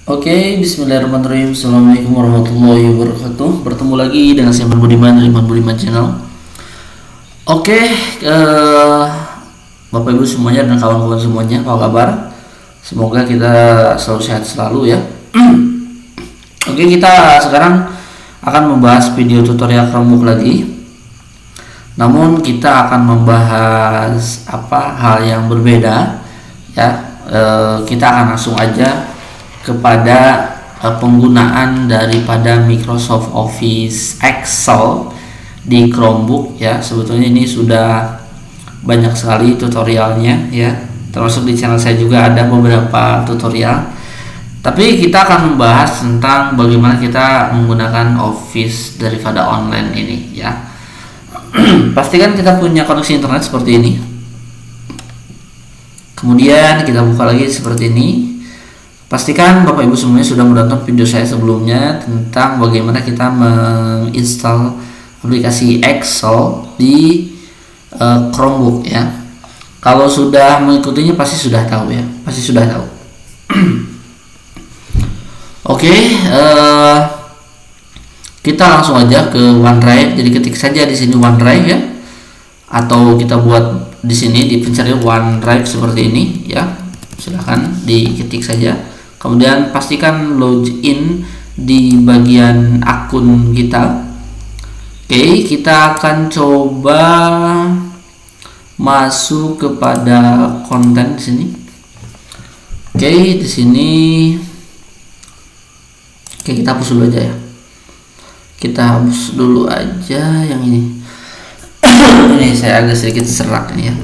Oke, bismillahirrahmanirrahim. Assalamualaikum warahmatullahi wabarakatuh. Bertemu lagi dengan saya Iman Budiman dari Iman Budiman Channel. Oke, Bapak Ibu semuanya dan kawan-kawan semuanya, apa kabar? Semoga kita selalu sehat selalu ya. Oke, kita sekarang akan membahas video tutorial Chromebook lagi. Namun kita akan membahas hal yang berbeda ya. Kita akan langsung aja kepada penggunaan daripada Microsoft Office Excel di Chromebook ya. Sebetulnya ini sudah banyak sekali tutorialnya ya, termasuk di channel saya juga ada beberapa tutorial, tapi kita akan membahas tentang bagaimana kita menggunakan Office daripada online ini ya. Pastikan kita punya koneksi internet seperti ini, kemudian kita buka lagi seperti ini. Pastikan Bapak Ibu semuanya sudah menonton video saya sebelumnya tentang bagaimana kita menginstal aplikasi Excel di Chromebook ya. Kalau sudah mengikutinya pasti sudah tahu ya, pasti sudah tahu. Oke, kita langsung aja ke OneDrive. Jadi ketik saja di sini OneDrive ya, atau kita buat di sini di pencarian OneDrive seperti ini ya. Silahkan diketik saja. Kemudian pastikan login di bagian akun kita. Oke, kita akan coba masuk kepada konten di sini. Oke, di sini. Oke, kita hapus dulu aja ya. Kita hapus dulu aja yang ini. Ini saya agak sedikit serak ini ya.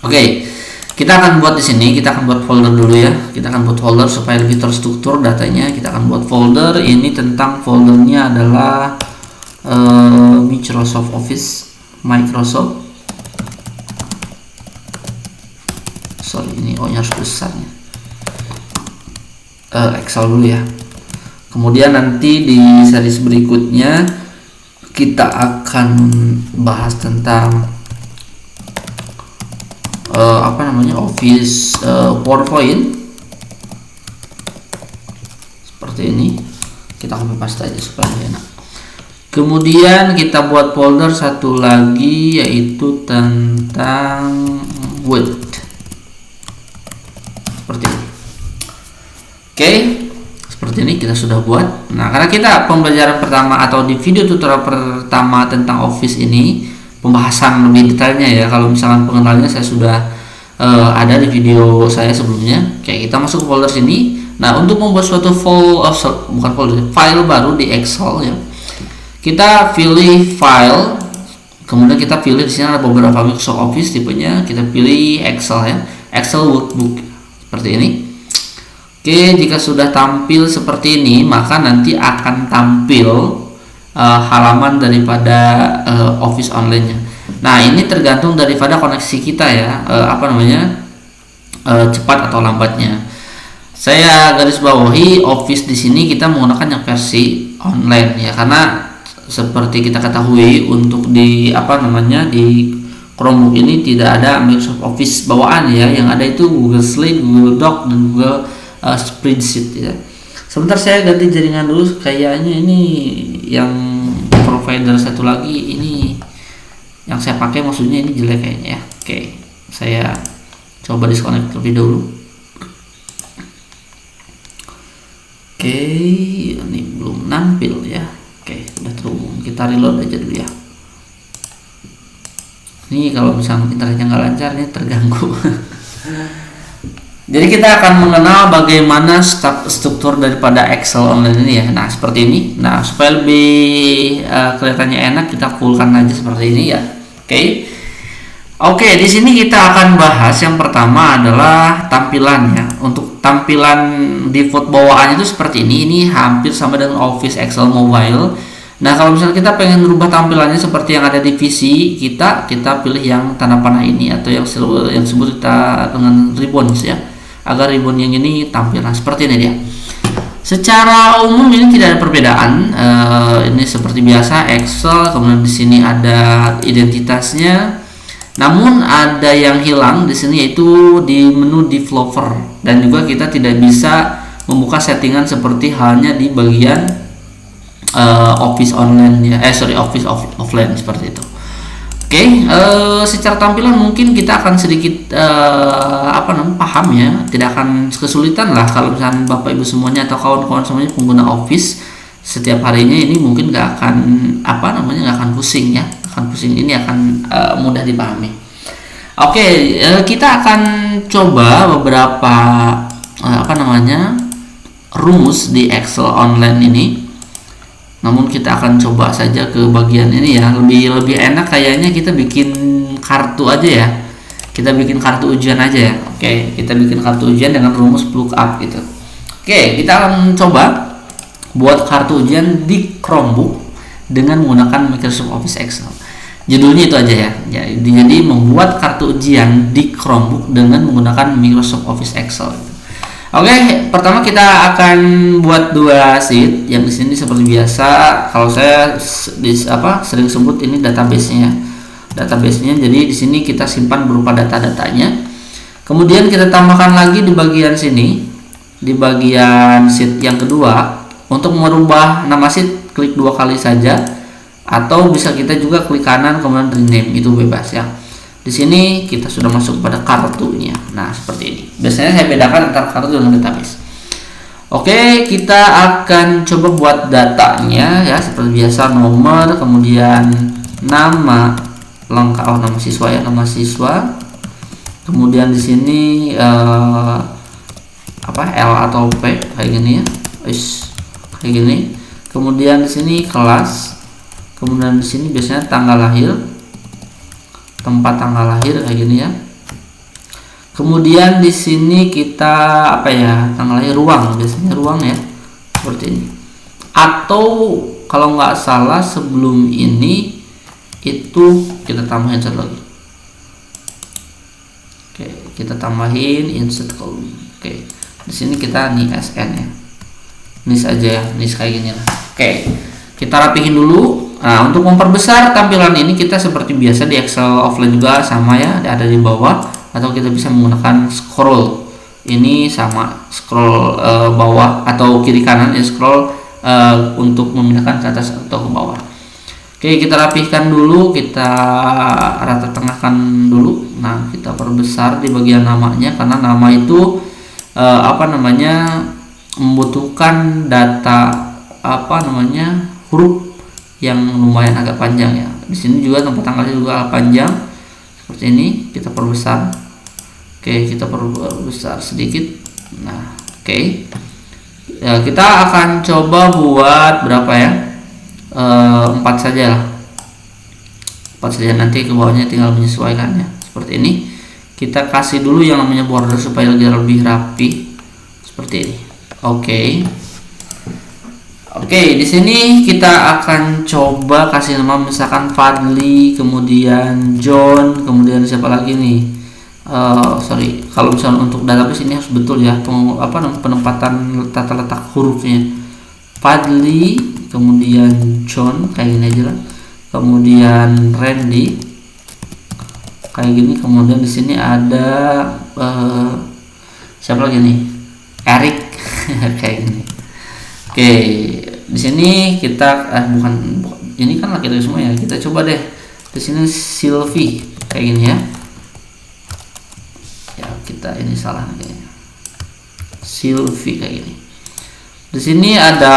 Oke. Kita akan buat di sini, kita akan buat folder dulu ya. Kita akan buat folder supaya lebih terstruktur datanya. Kita akan buat folder ini, tentang foldernya adalah Microsoft Office, sorry ini O-nya harus besarnya. Excel dulu ya. Kemudian nanti di series berikutnya kita akan bahas tentang Office PowerPoint seperti ini. Kita copy paste aja supaya enak. Kemudian kita buat folder satu lagi yaitu tentang Word seperti ini. Oke, seperti ini kita sudah buat. Nah, karena kita pembelajaran pertama atau di video tutorial pertama tentang Office ini pembahasan lebih detailnya ya. Kalau misalkan pengenalannya saya sudah ada di video saya sebelumnya. Kayak kita masuk ke folder sini. Nah, untuk membuat suatu file baru di Excel ya, kita pilih file, kemudian kita pilih di sini ada beberapa Microsoft Office tipenya. Kita pilih Excel ya, Excel Workbook seperti ini. Oke, jika sudah tampil seperti ini, maka nanti akan tampil halaman daripada Office online-nya. Nah, ini tergantung daripada koneksi kita ya, cepat atau lambatnya. Saya garis bawahi Office di sini kita menggunakan yang versi online ya, karena seperti kita ketahui untuk di di Chromebook ini tidak ada Microsoft Office bawaan ya, yang ada itu Google Slide, Google Doc, dan Google Spreadsheet ya. Sebentar saya ganti jaringan dulu, kayaknya ini yang provider satu lagi ini yang saya pakai maksudnya ini jelek kayaknya ya. Oke, saya coba disconnect terlebih dahulu. Oke, ini belum nampil ya. Oke, sudah terhubung. Kita reload aja dulu ya. Ini kalau misalnya internetnya nggak lancar ini terganggu. Jadi kita akan mengenal bagaimana struktur daripada Excel online ini ya. Nah, seperti ini. Nah, supaya lebih kelihatannya enak, kita fullkan aja seperti ini ya. Oke, di sini kita akan bahas yang pertama adalah tampilan ya. Untuk tampilan default bawaannya itu seperti ini. Ini hampir sama dengan Office Excel Mobile. Nah, kalau misalnya kita pengen merubah tampilannya seperti yang ada di PC kita pilih yang tanda panah ini, atau yang disebut kita dengan ribbons ya, agar ribbon yang ini tampil seperti ini dia. Secara umum ini tidak ada perbedaan. Ini seperti biasa Excel, kemudian di sini ada identitasnya. Namun ada yang hilang di sini, yaitu di menu developer, dan juga kita tidak bisa membuka settingan seperti halnya di bagian Office online ya, Office offline seperti itu. Oke, secara tampilan mungkin kita akan sedikit paham ya, tidak akan kesulitan lah kalau misalnya Bapak Ibu semuanya atau kawan-kawan semuanya pengguna Office setiap harinya, ini mungkin nggak akan nggak akan pusing ya, ini akan mudah dipahami. Oke, kita akan coba beberapa rumus di Excel online ini. Namun kita akan coba saja ke bagian ini ya, lebih enak kayaknya kita bikin kartu aja ya, kita bikin kartu ujian aja ya. Oke, kita bikin kartu ujian dengan rumus lookup gitu. Oke, kita akan coba buat kartu ujian di Chromebook dengan menggunakan Microsoft Office Excel. Judulnya itu aja ya. Jadi membuat kartu ujian di Chromebook dengan menggunakan Microsoft Office Excel. Oke, pertama kita akan buat 2 sheet yang di sini seperti biasa. Kalau saya sering sebut ini database-nya. Jadi di sini kita simpan berupa data-datanya. Kemudian kita tambahkan lagi di bagian sini, di bagian sheet yang kedua. Untuk merubah nama sheet, klik 2 kali saja, atau bisa kita juga klik kanan kemudian rename, itu bebas ya. Di sini kita sudah masuk pada kartunya. Nah, seperti ini. Biasanya saya bedakan antara kartu dengan database. Oke, kita akan coba buat datanya ya, seperti biasa, nomor, kemudian nama lengkap, nama siswa ya, nama siswa. Kemudian di sini L atau P kayak gini ya. Kayak gini. Kemudian di sini kelas. Kemudian di sini biasanya tanggal lahir, tempat tanggal lahir kayak gini ya. Kemudian di sini kita tanggal lahir, ruang, biasanya ruang ya, seperti ini. Atau kalau nggak salah sebelum ini itu kita tambahin satu lagi. Oke, kita tambahin insert column. Oke, di sini kita nih SN ya, nis aja ya, nis kayak gini lah. Oke, kita rapihin dulu. Nah, untuk memperbesar tampilan ini kita seperti biasa di Excel offline juga sama ya, ada di bawah, atau kita bisa menggunakan scroll. Ini sama, scroll bawah atau kiri kanan ya, scroll untuk memindahkan ke atas atau ke bawah. Oke, kita rapihkan dulu, kita rata tengahkan dulu. Nah, kita perbesar di bagian namanya, karena nama itu membutuhkan data huruf yang lumayan agak panjang ya. Di sini juga tempat tanggalnya juga agak panjang seperti ini, kita perbesar. Oke, kita perbesar sedikit. Nah, oke. Ya, kita akan coba buat berapa ya? 4 saja lah. 4 saja, nanti ke bawahnya tinggal menyesuaikannya. Seperti ini. Kita kasih dulu yang namanya border supaya lebih rapi. Seperti ini. Oke. Oke, di sini kita akan coba kasih nama misalkan Fadli, kemudian John, kemudian siapa lagi nih? Kalau misalnya untuk database ini harus betul ya, penempatan tata letak hurufnya. Fadli, kemudian John kayak gini aja lah. Kemudian Randy kayak gini, kemudian di sini ada siapa lagi nih? Eric kayak gini. Oke, di sini kita bukan ini kan laki-laki semua ya. Kita coba deh di sini Sylvie kayak gini ya. Ya, kita ini salah kayaknya. Sylvie kayak gini. Di sini ada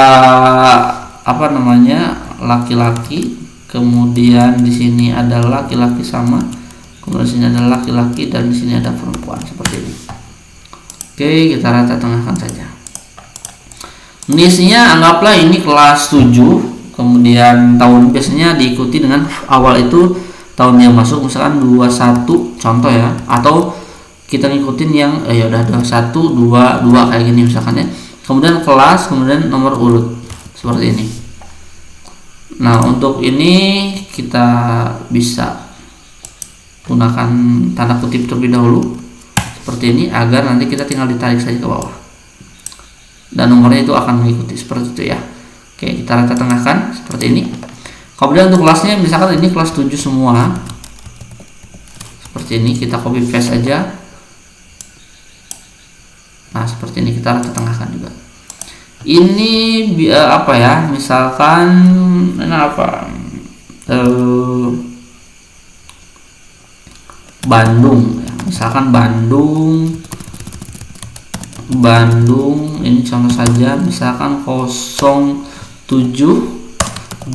laki-laki, kemudian di sini ada laki-laki sama, kemudian di sini ada laki-laki, dan di sini ada perempuan seperti ini. Oke, kita rata tengahkan saja. NIS-nya anggaplah ini kelas 7, kemudian tahun biasanya diikuti dengan awal itu tahun yang masuk, misalkan 21 contoh ya, atau kita ngikutin yang ya udah 21 22 kayak gini misalkan ya. Kemudian kelas, kemudian nomor urut seperti ini. Nah, untuk ini kita bisa gunakan tanda kutip terlebih dahulu seperti ini, agar nanti kita tinggal ditarik saja ke bawah dan nomornya itu akan mengikuti seperti itu ya. Oke, kita rata tengahkan seperti ini. Kemudian untuk kelasnya misalkan ini kelas 7 semua seperti ini, kita copy paste aja. Nah seperti ini, kita tengahkan juga. Ini apa ya, misalkan ini apa, Bandung ya. Misalkan Bandung ini contoh saja, misalkan 07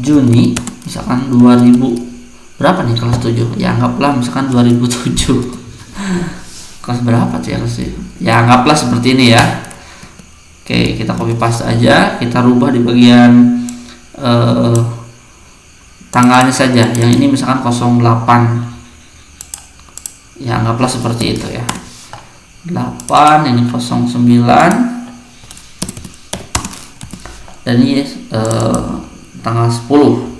Juni misalkan 2000 berapa nih kelas 7 ya, anggaplah misalkan 2007. Kelas berapa tuh ya, kelas ya anggaplah seperti ini ya. Oke, kita copy paste aja, kita rubah di bagian tanggalnya saja. Yang ini misalkan 08 ya, anggaplah seperti itu ya. 8 ini 09 dan ini tanggal 10.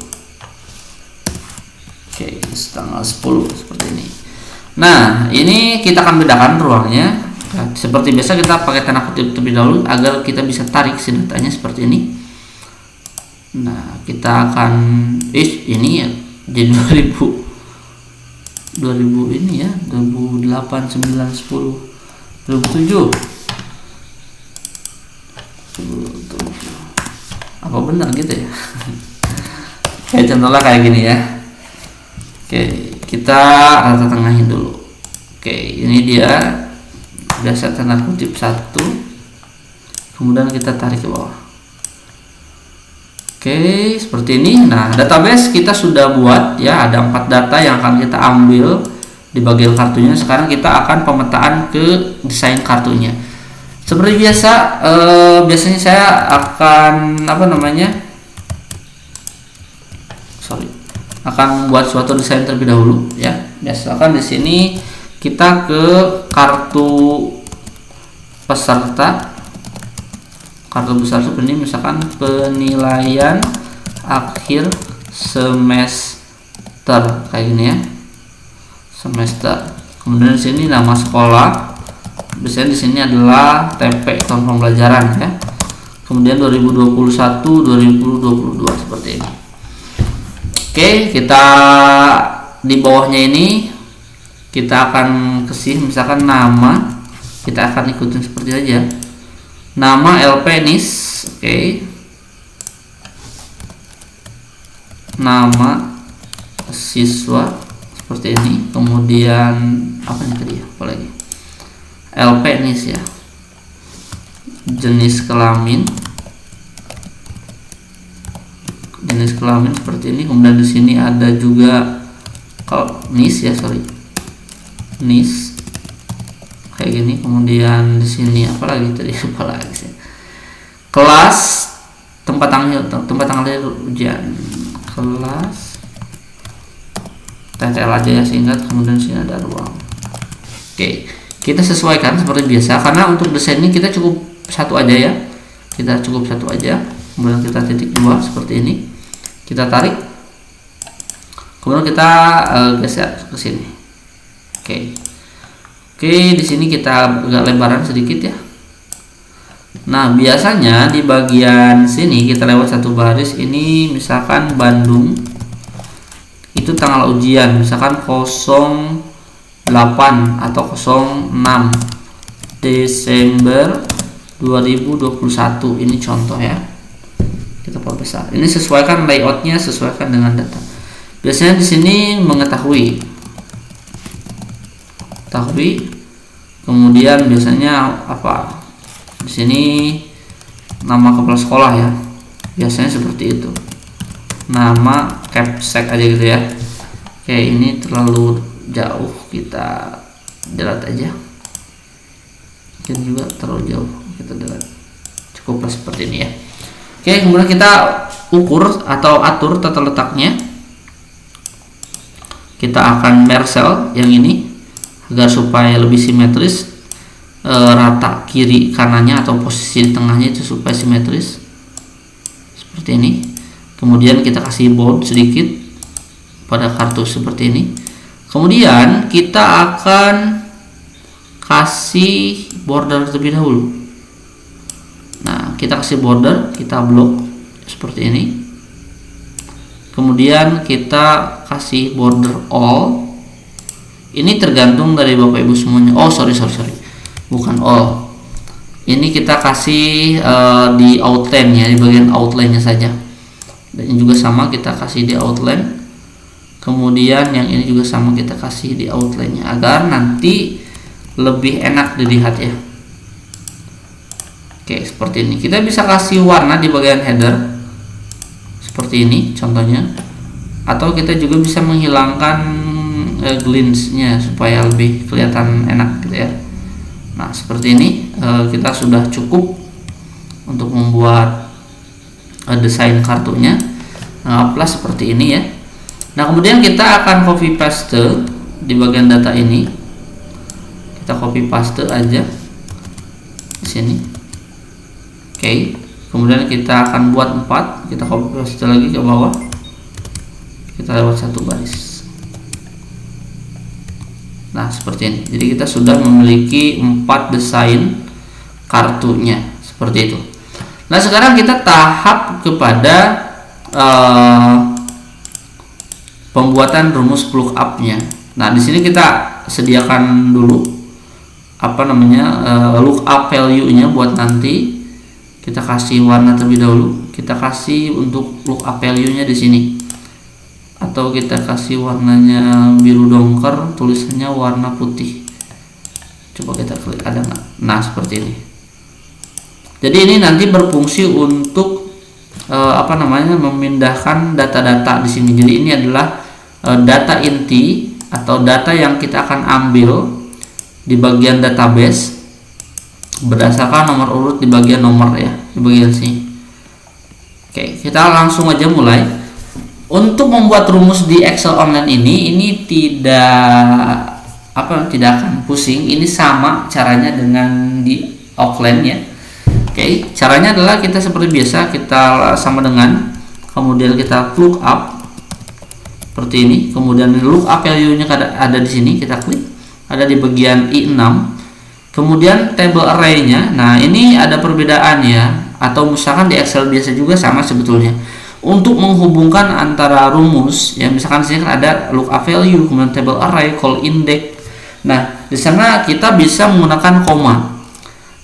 Oke, tanggal 10 seperti ini. Nah ini kita akan bedakan ruangnya ya, seperti biasa kita pakai tanda kutip terlebih dahulu agar kita bisa tarik si datanya seperti ini. Nah kita akan ini ya jadi 2000 ini ya, 2008 9 10 2007. Apa benar gitu ya? Kayak contohnya kayak gini ya. Oke, kita rata tengahin dulu. Oke, ini dia biasa tanda kutip 1, kemudian kita tarik ke bawah. Oke, seperti ini. Nah, database kita sudah buat ya, ada 4 data yang akan kita ambil di bagian kartunya. Sekarang kita akan pemetaan ke desain kartunya. Seperti biasa, biasanya saya akan akan membuat suatu desain terlebih dahulu ya. Biasakan di sini kita ke kartu peserta, kartu besar seperti ini, misalkan penilaian akhir semester kayak gini ya, semester. Kemudian di sini nama sekolah, biasanya di sini adalah TP tahun pembelajaran ya. Kemudian 2021 2022 seperti ini. Oke, kita di bawahnya ini kita akan kasih misalkan nama, kita akan ikutin seperti aja. Nama LP NIS, oke. Nama siswa seperti ini. Kemudian apa nih tadi ya? Apalagi LP NIS ya. Jenis kelamin. Jenis kelamin seperti ini. Kemudian di sini ada juga kalau NIS ya, NIS kayak gini. Kemudian di sini apa lagi tadi, apa lagi sih? Kelas, tempat tanggal ujian, kelas, TTL aja ya singkat. Kemudian di sini ada ruang. Oke, kita sesuaikan seperti biasa, karena untuk desain ini kita cukup satu aja ya. Kita cukup satu aja. Kemudian kita titik 2 seperti ini. Kita tarik. Kemudian kita geser ke sini. Oke, di sini kita agak lebaran sedikit ya. Nah, biasanya di bagian sini kita lewat satu baris ini, misalkan Bandung itu tanggal ujian, misalkan 08 atau 06 Desember 2021. Ini contoh ya. Kita perbesar. Ini sesuaikan layoutnya, sesuaikan dengan data. Biasanya di sini mengetahui. Kemudian biasanya apa? Di sini nama kepala sekolah ya. Biasanya seperti itu. Nama capsek aja gitu ya. Oke, ini terlalu jauh, kita delete aja. Mungkin juga terlalu jauh, kita delete. Cukuplah seperti ini ya. Oke, kemudian kita ukur atau atur tata letaknya. Kita akan merge cell yang ini agar supaya lebih simetris, rata kiri kanannya atau posisi di tengahnya itu supaya simetris seperti ini. Kemudian kita kasih bold sedikit pada kartu seperti ini. Kemudian kita akan kasih border terlebih dahulu. Nah, kita kasih border, kita blok seperti ini. Kemudian kita kasih border all Ini tergantung dari Bapak Ibu semuanya. Oh, sorry, bukan all. Ini kita kasih di outline ya, di bagian outline-nya saja. Dan ini juga sama, kita kasih di outline. Kemudian yang ini juga sama, kita kasih di outline-nya agar nanti lebih enak dilihat ya. Oke, seperti ini. Kita bisa kasih warna di bagian header seperti ini contohnya, atau kita juga bisa menghilangkan glance-nya supaya lebih kelihatan enak gitu ya. Nah, seperti ini kita sudah cukup untuk membuat desain kartunya. Plus seperti ini ya. Nah, kemudian kita akan copy paste di bagian data ini. Kita copy paste aja di sini. Oke, kemudian kita akan buat 4, kita copy paste lagi ke bawah, kita lewat satu baris. Nah, seperti ini. Jadi kita sudah memiliki 4 desain kartunya seperti itu. Nah, sekarang kita tahap kepada pembuatan rumus lookup-nya. Nah, di sini kita sediakan dulu lookup value-nya buat nanti. Kita kasih warna terlebih dahulu. Kita kasih untuk lookup value-nya di sini. Atau kita kasih warnanya biru dongker, tulisannya warna putih. Coba kita klik, ada nggak? Nah, seperti ini. Jadi ini nanti berfungsi untuk memindahkan data-data di sini. Jadi ini adalah data inti atau data yang kita akan ambil di bagian database berdasarkan nomor urut di bagian nomor ya, di bagian sini. Oke, kita langsung aja mulai. Untuk membuat rumus di Excel online ini tidak akan pusing. Ini sama caranya dengan di offline ya. Oke, caranya adalah kita seperti biasa, kita sama dengan, kemudian kita lookup seperti ini, kemudian lookup value-nya ada di sini, kita klik, ada di bagian I6, kemudian table array-nya. Nah, ini ada perbedaan ya, atau misalkan di Excel biasa juga sama sebetulnya. Untuk menghubungkan antara rumus, ya misalkan di sini kan ada lookup value, kemudian table array, call index. Nah, di sana kita bisa menggunakan koma.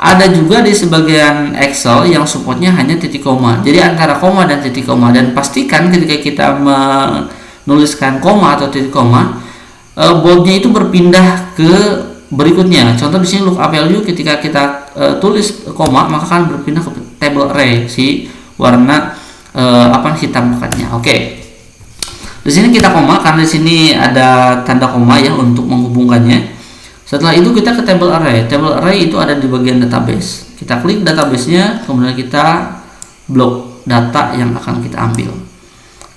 Ada juga di sebagian Excel yang supportnya hanya titik koma. Jadi antara koma dan titik koma, dan pastikan ketika kita menuliskan koma atau titik koma, boldnya itu berpindah ke berikutnya. Contoh di sini lookup value, ketika kita tulis koma maka akan berpindah ke table array si warna hitam pekatnya. Oke. Di sini kita koma karena di sini ada tanda koma ya untuk menghubungkannya. Setelah itu kita ke table array. Table array itu ada di bagian database. Kita klik database-nya, kemudian kita blok data yang akan kita ambil.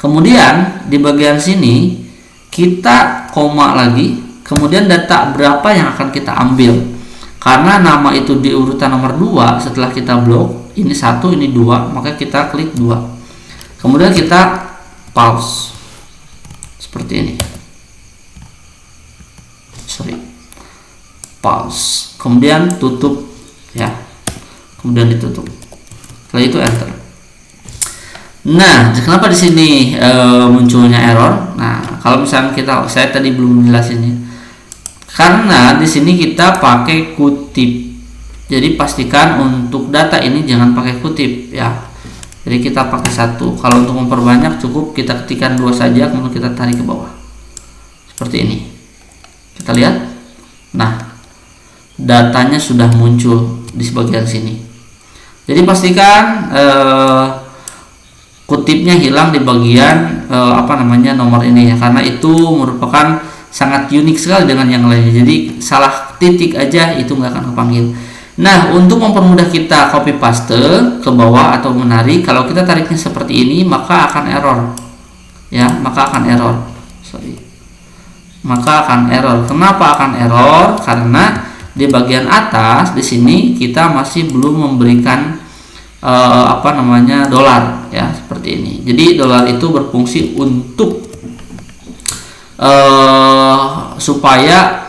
Kemudian di bagian sini kita koma lagi, kemudian data berapa yang akan kita ambil. Karena nama itu di urutan nomor 2, setelah kita blok, ini 1, ini 2, maka kita klik 2. Kemudian kita pause. Seperti ini. Pause, kemudian tutup ya, kemudian ditutup. Setelah itu enter. Nah, kenapa di sini munculnya error? Nah, kalau misalnya saya tadi belum menjelasinnya, karena di sini kita pakai kutip. Jadi pastikan untuk data ini jangan pakai kutip ya. Jadi kita pakai 1. Kalau untuk memperbanyak cukup kita ketikkan 2 saja, kemudian kita tarik ke bawah. Seperti ini. Kita lihat. Nah, datanya sudah muncul di sebagian sini. Jadi pastikan kutipnya hilang di bagian nomor ini ya, karena itu merupakan sangat unik sekali dengan yang lainnya. Jadi salah titik aja itu nggak akan kepanggil. Nah, untuk mempermudah kita copy paste ke bawah atau menarik, kalau kita tariknya seperti ini maka akan error ya, maka akan error. Kenapa akan error? Karena di bagian atas di sini kita masih belum memberikan dolar ya, seperti ini. Jadi dolar itu berfungsi untuk supaya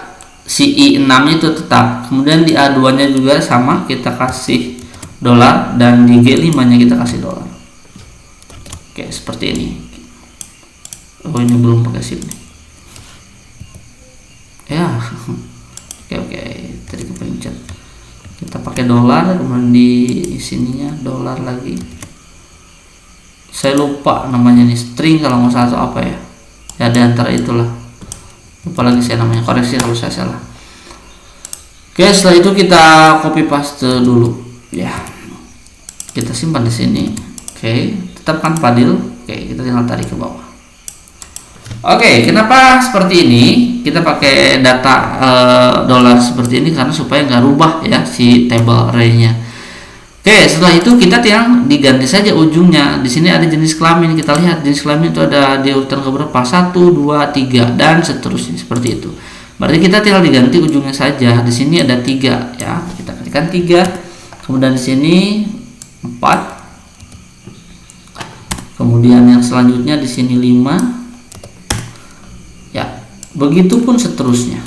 si I6 itu tetap. Kemudian di A2 nya juga sama, kita kasih dolar, dan di G5 nya kita kasih dolar. Oke, seperti ini. Oh, ini belum pakai shift nih. ya. Oke, tadi kepencet. Kita pakai dolar, kemudian di sininya dolar lagi. Saya lupa namanya nih, string kalau nggak salah atau apa ya. Ya di antara itulah. Lupa lagi saya namanya, koreksi kalau saya salah. Oke, setelah itu kita copy paste dulu ya. Kita simpan di sini. Oke, tetapkan Fadil. Oke, kita tinggal tarik ke bawah. Oke, kenapa seperti ini? Kita pakai data dolar seperti ini karena supaya nggak rubah ya si table array-nya. Oke, setelah itu kita tinggal diganti saja ujungnya. Di sini ada jenis kelamin. Kita lihat jenis kelamin itu ada di urutan keberapa? 1, 2, 3 dan seterusnya seperti itu. Berarti kita tinggal diganti ujungnya saja. Di sini ada 3 ya. Kita ketikkan 3. Kemudian di sini 4. Kemudian yang selanjutnya di sini 5. Ya, begitupun seterusnya.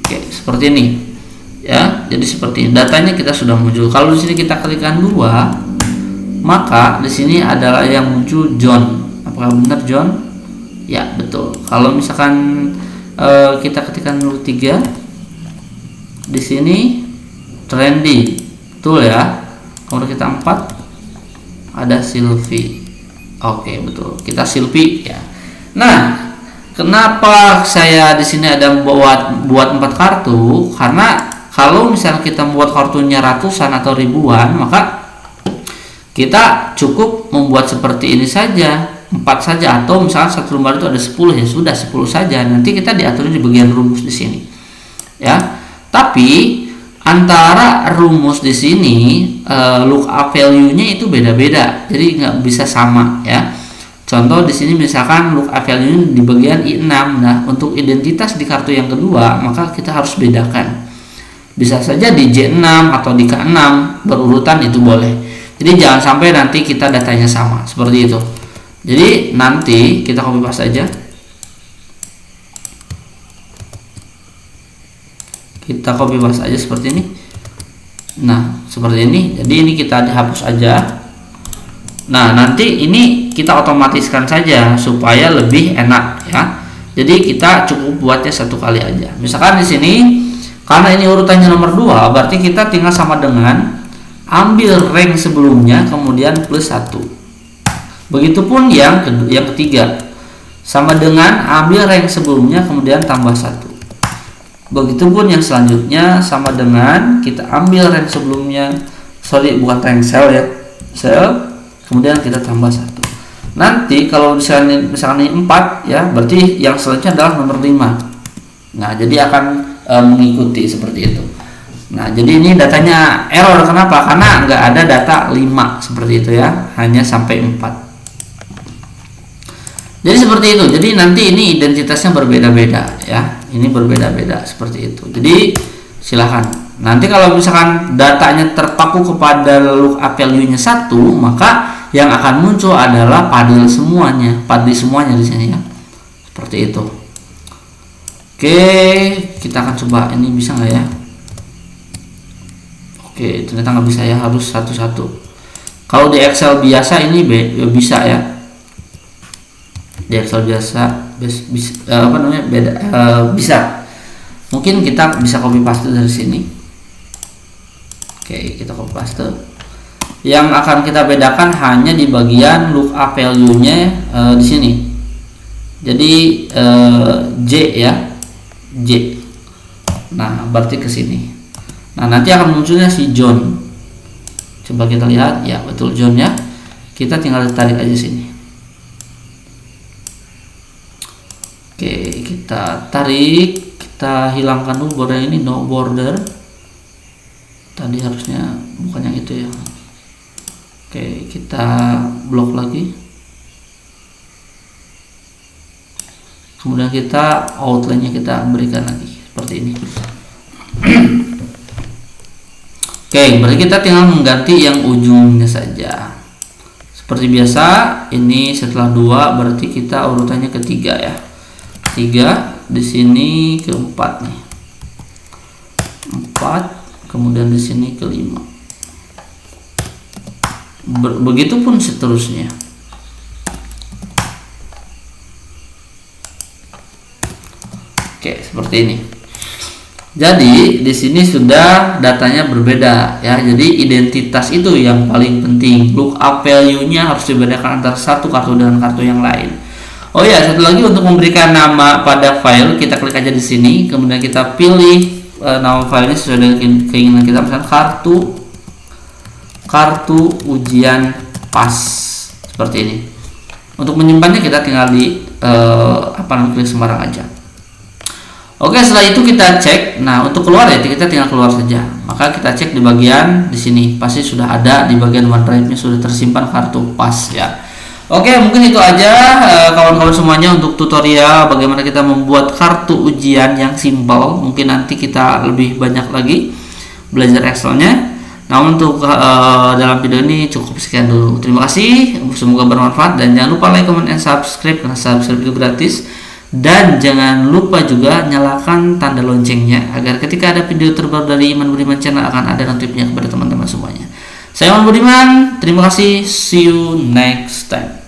Oke, seperti ini. Ya, jadi seperti ini. Datanya kita sudah muncul. Kalau di sini kita ketikkan 2, maka di sini adalah yang muncul John. Apakah benar John? Ya, betul. Kalau misalkan kita ketikkan dulu 3, di sini Trendy. Betul ya. Kalau kita 4 ada Sylvie. Oke, betul. Kita Sylvie ya. Nah, kenapa saya di sini ada buat 4 kartu? Karena kalau misalnya kita membuat kartunya ratusan atau ribuan, maka kita cukup membuat seperti ini saja, 4 saja, atau misalnya satu lembar itu ada 10, ya sudah 10 saja. Nanti kita diatur di bagian rumus di sini. Ya. Tapi antara rumus di sini lookup value-nya itu beda-beda. Jadi nggak bisa sama ya. Contoh di sini misalkan lookup value di bagian I6. Nah, untuk identitas di kartu yang kedua, maka kita harus bedakan. Bisa saja di J6 atau di K6 berurutan, itu boleh. Jadi jangan sampai nanti kita datanya sama seperti itu. Jadi nanti kita copy paste aja. Kita copy paste aja seperti ini. Nah, seperti ini. Jadi ini kita dihapus aja. Nah, nanti ini kita otomatiskan saja supaya lebih enak ya. Jadi kita cukup buatnya 1 kali aja. Misalkan di sini karena ini urutannya nomor 2, berarti kita tinggal sama dengan ambil rank sebelumnya kemudian plus 1. Begitupun yang ketiga. Sama dengan ambil rank sebelumnya kemudian tambah 1. Begitupun yang selanjutnya sama dengan kita ambil rank sebelumnya, bukan rank cell ya. Cell kemudian kita tambah 1. Nanti kalau misalnya ini 4 ya, berarti yang selanjutnya adalah nomor 5. Nah, jadi akan mengikuti seperti itu. Nah, jadi ini datanya error. Kenapa? Karena nggak ada data 5 seperti itu ya, hanya sampai 4. Jadi seperti itu. Jadi nanti ini identitasnya berbeda-beda ya. Ini berbeda-beda seperti itu. Jadi silahkan. Nanti kalau misalkan datanya terpaku kepada lookup value-nya 1, maka yang akan muncul adalah padil semuanya di sini ya. Seperti itu. Oke, kita akan coba ini bisa nggak ya? Oke, ternyata nggak bisa ya, harus satu-satu. Kalau di Excel biasa ini bisa ya. Di Excel biasa bisa. Mungkin kita bisa copy paste dari sini. Oke, kita copy paste. Yang akan kita bedakan hanya di bagian lookup value-nya di sini. Jadi J ya. J. Nah, berarti ke sini. Nah, nanti akan munculnya si John. Coba kita lihat, ya betul John ya. Kita tinggal tarik aja sini. Oke, kita tarik, kita hilangkan dulu border ini, no border. Tadi harusnya bukan yang itu ya. Oke, kita blok lagi. Kemudian kita outline-nya kita berikan lagi seperti ini. Oke, berarti kita tinggal mengganti yang ujungnya saja. Seperti biasa, ini setelah 2 berarti kita urutannya ketiga ya. 3 di sini ke 4 nih. 4, kemudian di sini ke 5. Begitupun seterusnya. Oke, seperti ini. Jadi di sini sudah datanya berbeda ya. Jadi identitas itu yang paling penting. Lookup value-nya harus dibedakan antara satu kartu dengan kartu yang lain. Oh ya, satu lagi untuk memberikan nama pada file, kita klik aja di sini, kemudian kita pilih nama filenya sesuai dengan keinginan kita, misalnya kartu ujian PAS seperti ini. Untuk menyimpannya kita tinggal di klik sembarang aja. Oke, setelah itu kita cek. Nah, untuk keluar ya kita tinggal keluar saja. Maka kita cek di bagian di sini, pasti sudah ada di bagian OneDrive-nya sudah tersimpan kartu PAS ya. Oke, mungkin itu aja kawan-kawan semuanya untuk tutorial bagaimana kita membuat kartu ujian yang simpel. Mungkin nanti kita lebih banyak lagi belajar Excel-nya. Namun untuk dalam video ini cukup sekian dulu. Terima kasih, semoga bermanfaat, dan jangan lupa like, comment, and subscribe karena subscribe itu gratis. Dan jangan lupa juga nyalakan tanda loncengnya agar ketika ada video terbaru dari Iman Budiman Channel akan ada notifnya kepada teman-teman semuanya. Saya Iman Budiman, terima kasih, see you next time.